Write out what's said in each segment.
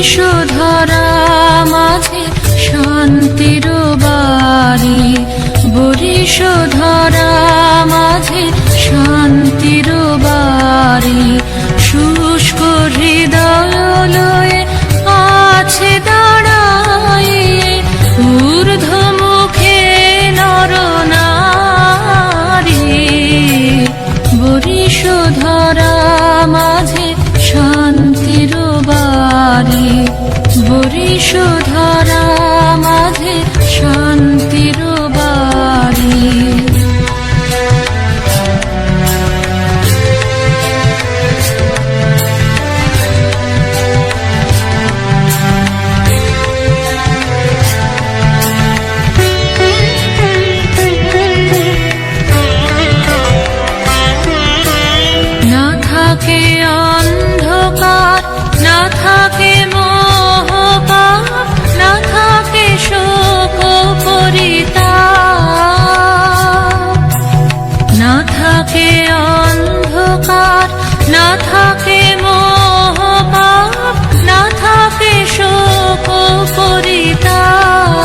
বরিশধরা মাঝে শান্তির বাড়ি, বরিশধরা মাঝে শান্তির বাড়ি। শুষ্ক হৃদয় লয়ে আছে দাঁড়াইয়ে, ঊর্ধ্বমুখে নরনারী। বরিশধরা মাঝে শান্তির বাড়ি, বরিশধরা মাঝে শান্তির বাড়ি। না থাকে অন্ধকার, না থাকে মোহপাপ, না থাকে শোক পরিতাপ। না থাকে অন্ধকার, না থাকে মোহপাপ, না থাকে শোক পরিতাপ।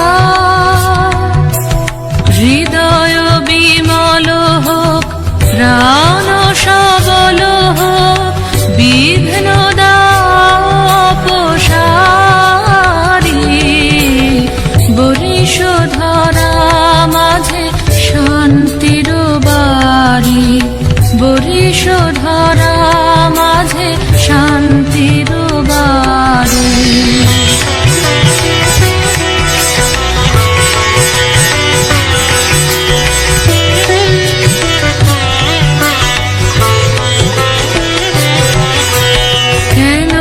হৃদয় বিমল হোক, প্রাণ সবল হোক, বিঘ্ন অপসারী। বরিশধরা মাঝে শান্তির বাড়ি, বরিশধরা মাঝে শান্তির বাড়ি। কেন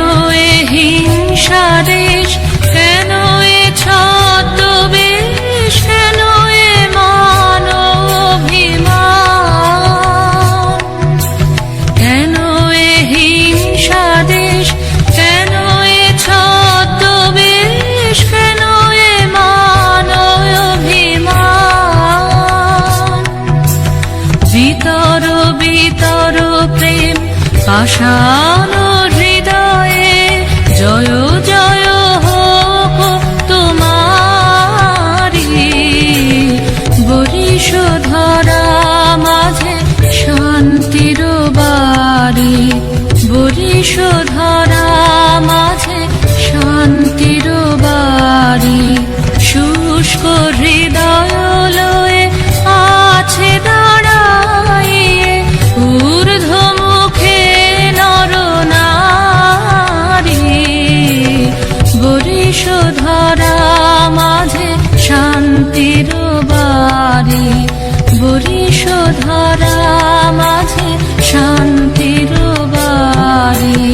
এ হিংসা দেশ, কেন এ ছদ্মবেশ, কেন এ মান অভিমান। কেন এ হিংসা দেশ, কেন এ ছদ্মবেশ, কেন এ মান অভিমান। বিতর বিতর প্রেম পাষাণ হৃদয়ে, জয় জয় হোক তোমারি। বরিশধরা মাঝে শান্তির বাড়ি, বরিশধরা মাঝে শান্তির বাড়ি। শুষ্ক হৃদয় লয়ে আছে দাঁড়াইয়ে, ঊর্ধ্বমুখে নরনারী। বরিশধরা মাঝে শান্তির বাড়ি, বরিশধরা মাঝে শান্তির বাড়ি।